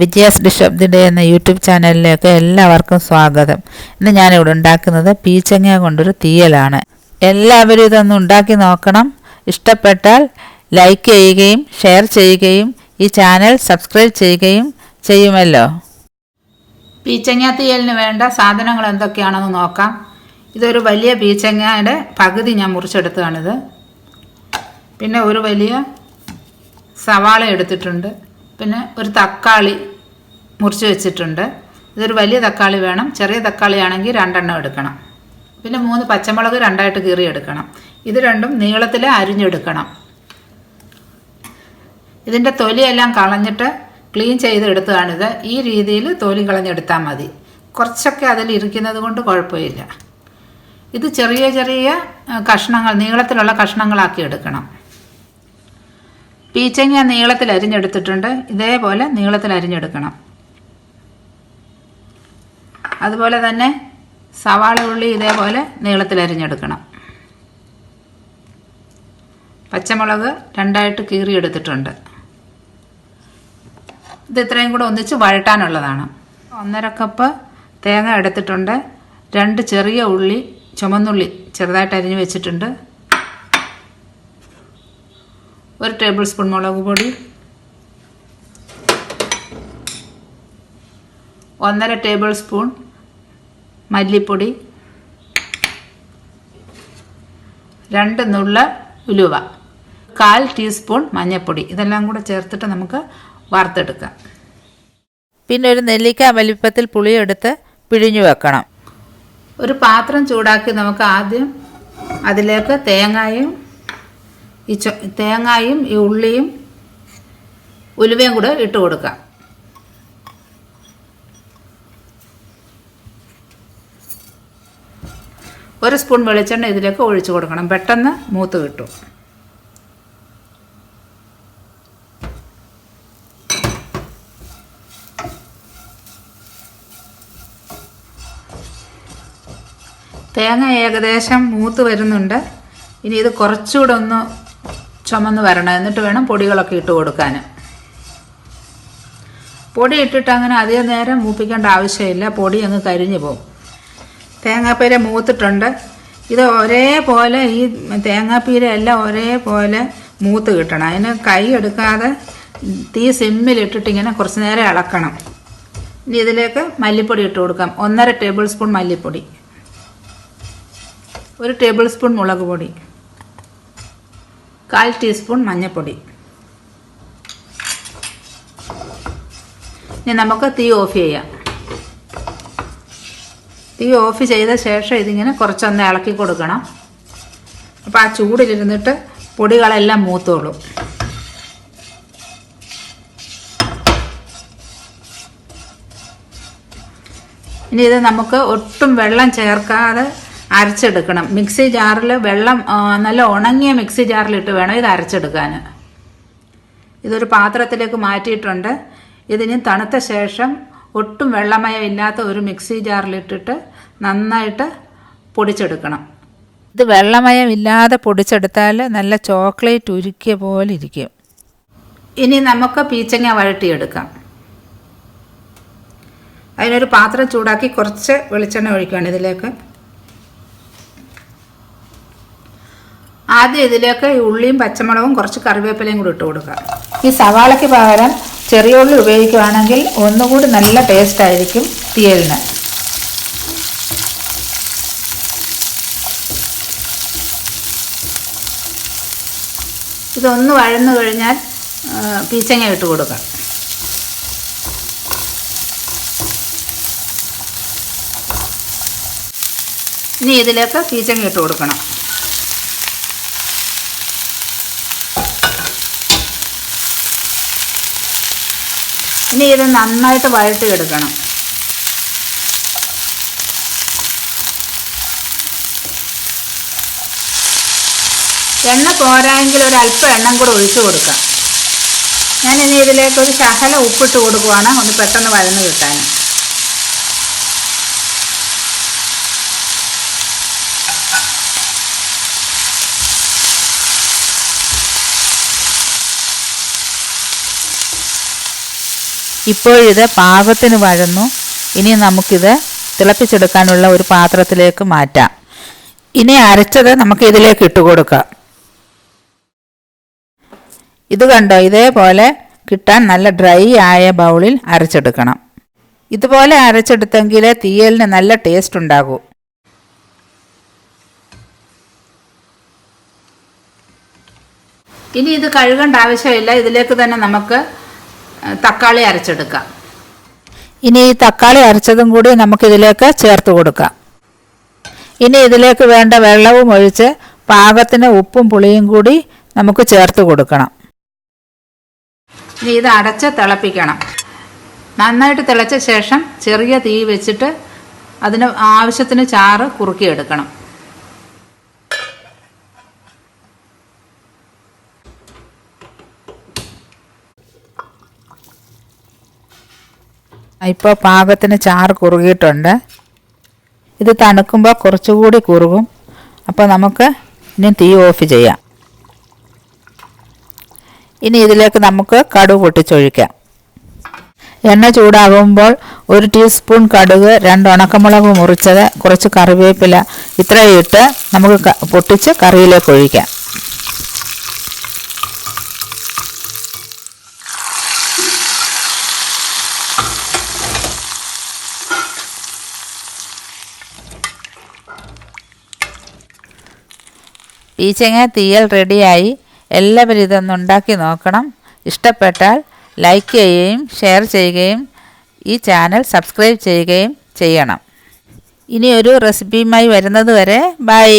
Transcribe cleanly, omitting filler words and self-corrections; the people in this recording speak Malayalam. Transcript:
Vijayas dish of the day എന്ന യൂട്യൂബ് ചാനലിലേക്ക് എല്ലാവർക്കും സ്വാഗതം. ഇന്ന് ഞാനിവിടെ ഉണ്ടാക്കുന്നത് പീച്ചങ്ങ കൊണ്ടൊരു തീയലാണ്. എല്ലാവരും ഇതൊന്ന് ഉണ്ടാക്കി നോക്കണം. ഇഷ്ടപ്പെട്ടാൽ ലൈക്ക് ചെയ്യുകയും ഷെയർ ചെയ്യുകയും ഈ ചാനൽ സബ്സ്ക്രൈബ് ചെയ്യുകയും ചെയ്യുമല്ലോ. പീച്ചങ്ങ തീയലിന് വേണ്ട സാധനങ്ങൾ എന്തൊക്കെയാണെന്ന് നോക്കാം. ഇതൊരു വലിയ പീച്ചങ്ങയുടെ പകുതി ഞാൻ മുറിച്ചെടുത്തതാണിത്. പിന്നെ ഒരു വലിയ സവാള എടുത്തിട്ടുണ്ട്. പിന്നെ ഒരു തക്കാളി മുറിച്ച് വെച്ചിട്ടുണ്ട്. ഇതൊരു വലിയ തക്കാളി വേണം. ചെറിയ തക്കാളി ആണെങ്കിൽ 2 എണ്ണം എടുക്കണം. പിന്നെ 3 പച്ചമുളക് 2ആയിട്ട് കീറി എടുക്കണം. ഇത് രണ്ടും നീളത്തിൽ അരിഞ്ഞെടുക്കണം. ഇതിൻ്റെ തൊലിയെല്ലാം കളഞ്ഞിട്ട് ക്ലീൻ ചെയ്തെടുത്തതാണിത്. ഈ രീതിയിൽ തൊലി കളഞ്ഞെടുത്താൽ മതി. കുറച്ചൊക്കെ അതിലിരിക്കുന്നത് കൊണ്ട് കുഴപ്പമില്ല. ഇത് ചെറിയ ചെറിയ കഷ്ണങ്ങൾ, നീളത്തിലുള്ള കഷ്ണങ്ങളാക്കി എടുക്കണം. പീച്ചങ്ങ നീളത്തിൽ അരിഞ്ഞെടുത്തിട്ടുണ്ട്. ഇതേപോലെ നീളത്തിൽ അരിഞ്ഞെടുക്കണം. അതുപോലെ തന്നെ സവാള ഉള്ളി ഇതേപോലെ നീളത്തിൽ അരിഞ്ഞെടുക്കണം. പച്ചമുളക് 2ആയിട്ട് കീറിയെടുത്തിട്ടുണ്ട്. ഇത് ഇത്രയും കൂടെ ഒന്നിച്ച് വഴട്ടാനുള്ളതാണ്. 1.5 കപ്പ് തേങ്ങ എടുത്തിട്ടുണ്ട്. 2 ചെറിയ ഉള്ളി, ചുമന്നുള്ളി ചെറുതായിട്ട് അരിഞ്ഞ് വെച്ചിട്ടുണ്ട്. 1 ടേബിൾ സ്പൂൺ മുളക് പൊടി, 1.5 ടേബിൾ സ്പൂൺ മല്ലിപ്പൊടി, 2 നുള്ള ഉലുവ, 1/4 ടീസ്പൂൺ മഞ്ഞൾപ്പൊടി. ഇതെല്ലാം കൂടെ ചേർത്തിട്ട് നമുക്ക് വറുത്തെടുക്കാം. പിന്നെ ഒരു നെല്ലിക്ക വലിപ്പത്തിൽ പുളിയെടുത്ത് പിഴിഞ്ഞു വെക്കണം. ഒരു പാത്രം ചൂടാക്കി നമുക്ക് ആദ്യം അതിലേക്ക് തേങ്ങായും ഈ ഉള്ളിയും ഉലുവയും കൂടെ ഇട്ട് കൊടുക്കാം. ഒരു സ്പൂൺ വെളിച്ചെണ്ണ ഇതിലേക്ക് ഒഴിച്ചു കൊടുക്കണം. പെട്ടെന്ന് മൂത്ത് കിട്ടും. തേങ്ങ ഏകദേശം മൂത്ത് വരുന്നുണ്ട്. ഇനി ഇത് കുറച്ചുകൂടെ ഒന്ന് ചുമന്ന് വരണം. എന്നിട്ട് വേണം പൊടികളൊക്കെ ഇട്ട് കൊടുക്കാൻ. പൊടി ഇട്ടിട്ട് അങ്ങനെ അധികം നേരം മൂപ്പിക്കേണ്ട ആവശ്യമില്ല. പൊടി അങ്ങ് കരിഞ്ഞു പോകും. തേങ്ങാപ്പീര മൂത്തിട്ടുണ്ട്. ഇത് ഒരേപോലെ, ഈ തേങ്ങാപ്പീര എല്ലാം ഒരേപോലെ മൂത്ത് കിട്ടണം. അതിന് കൈ എടുക്കാതെ തീ സിമ്മിലിട്ടിട്ട് ഇങ്ങനെ കുറച്ച് നേരം ഇളക്കണം. ഇനി ഇതിലേക്ക് മല്ലിപ്പൊടി ഇട്ട് കൊടുക്കാം. 1.5 ടേബിൾ സ്പൂൺ മല്ലിപ്പൊടി, 1 ടേബിൾ സ്പൂൺ മുളക് പൊടി, 1/4 ടീസ്പൂൺ മഞ്ഞൾപ്പൊടി. ഇനി നമുക്ക് തീ ഓഫ് ചെയ്യാം. തീ ഓഫ് ചെയ്ത ശേഷം ഇതിങ്ങനെ കുറച്ചൊന്ന് ഇളക്കി കൊടുക്കണം. അപ്പോൾ ആ ചൂടിലിരുന്നിട്ട് പൊടികളെല്ലാം മൂത്തോളും. ഇനി ഇത് നമുക്ക് ഒട്ടും വെള്ളം ചേർക്കാതെ അരച്ചെടുക്കണം. മിക്സി ജാറിൽ വെള്ളം, നല്ല ഉണങ്ങിയ മിക്സി ജാറിലിട്ട് വേണം ഇത് അരച്ചെടുക്കാൻ. ഇതൊരു പാത്രത്തിലേക്ക് മാറ്റിയിട്ടുണ്ട്. ഇതിന് തണുത്ത ശേഷം ഒട്ടും വെള്ളമയം ഇല്ലാത്ത ഒരു മിക്സി ജാറിലിട്ടിട്ട് നന്നായിട്ട് പൊടിച്ചെടുക്കണം. ഇത് വെള്ളമയം ഇല്ലാതെ പൊടിച്ചെടുത്താൽ നല്ല ചോക്ലേറ്റ് ഉരുക്കിയ പോലെ ഇരിക്കും. ഇനി നമുക്ക് പീച്ചങ്ങ വഴട്ടിയെടുക്കാം. അതിനൊരു പാത്രം ചൂടാക്കി കുറച്ച് വെളിച്ചെണ്ണ ഒഴിക്കുകയാണ് ഇതിലേക്ക്. ആദ്യം ഇതിലേക്ക് ഈ ഉള്ളിയും പച്ചമുളകും കുറച്ച് കറിവേപ്പിലയും കൂടി ഇട്ട് കൊടുക്കുക. ഈ സവാളയ്ക്ക് പകരം ചെറിയ ഉള്ളി ഉപയോഗിക്കുകയാണെങ്കിൽ ഒന്നുകൂടി നല്ല ടേസ്റ്റ് ആയിരിക്കും തീയലിന്. ഇതൊന്ന് വഴന്നു കഴിഞ്ഞാൽ പീച്ചങ്ങ ഇട്ട് കൊടുക്കാം. ഇനി ഇതിലേക്ക് പീച്ചങ്ങ ഇട്ട് കൊടുക്കണം. ഇനി ഇത് നന്നായിട്ട് വഴട്ടിയെടുക്കണം. എണ്ണ പോരായെങ്കിൽ ഒരല്പം എണ്ണം കൂടെ ഒഴിച്ചു കൊടുക്കാം. ഞാനിനി ഇതിലേക്ക് ഒരു ശകലം ഉപ്പിട്ട് കൊടുക്കുവാണ്, ഒന്ന് പെട്ടെന്ന് വഴന്ന് കിട്ടാൻ. ഇപ്പോഴിത് പാകത്തിന് വഴന്നു. ഇനി നമുക്കിത് തിളപ്പിച്ചെടുക്കാനുള്ള ഒരു പാത്രത്തിലേക്ക് മാറ്റാം. ഇനി അരച്ചത് നമുക്ക് ഇതിലേക്ക് ഇട്ട് കൊടുക്കാം. ഇത് കണ്ടോ, ഇതേപോലെ കിട്ടാൻ നല്ല ഡ്രൈ ആയ ബൗളിൽ അരച്ചെടുക്കണം. ഇതുപോലെ അരച്ചെടുത്തെങ്കിലേ തീയലിന് നല്ല ടേസ്റ്റ് ഉണ്ടാകൂ. ഇനി ഇത് കഴുകേണ്ട ആവശ്യമില്ല. ഇതിലേക്ക് തന്നെ നമുക്ക് തക്കാളി അരച്ചെടുക്കാം. ഇനി ഈ തക്കാളി അരച്ചതും കൂടി നമുക്കിതിലേക്ക് ചേർത്ത് കൊടുക്കാം. ഇനി ഇതിലേക്ക് വേണ്ട വെള്ളവും ഒഴിച്ച് പാകത്തിന് ഉപ്പും പുളിയും കൂടി നമുക്ക് ചേർത്ത് കൊടുക്കണം. ഇനി ഇത് അടച്ച് തിളപ്പിക്കണം. നന്നായിട്ട് തിളച്ച ശേഷം ചെറിയ തീ വെച്ചിട്ട് അതിന് ആവശ്യത്തിന് ചാറ് കുറുക്കിയെടുക്കണം. ഇപ്പോൾ പാകത്തിന് ചാറ് കുറുകിയിട്ടുണ്ട്. ഇത് തണുക്കുമ്പോൾ കുറച്ചുകൂടി കുറുകും. അപ്പോൾ നമുക്ക് ഇനി തീ ഓഫ് ചെയ്യാം. ഇനി ഇതിലേക്ക് നമുക്ക് കടുക് പൊട്ടിച്ചൊഴിക്കാം. എണ്ണ ചൂടാകുമ്പോൾ 1 ടീസ്പൂൺ കടുക്, 2 ഉണക്കമുളക് മുറിച്ചത്, കുറച്ച് കറിവേപ്പില ഇത്രയും ഇട്ട് നമുക്ക് പൊട്ടിച്ച് കറിയിലേക്ക് ഒഴിക്കാം. പീച്ചങ്ങ തീയൽ റെഡിയായി. എല്ലാവരും ഇതൊന്ന് ഉണ്ടാക്കി നോക്കണം. ഇഷ്ടപ്പെട്ടാൽ ലൈക്ക് ചെയ്യുകയും ഷെയർ ചെയ്യുകയും ഈ ചാനൽ സബ്സ്ക്രൈബ് ചെയ്യുകയും ചെയ്യണം. ഇനി ഒരു റെസിപ്പിയുമായി വരുന്നത് വരെ ബൈ.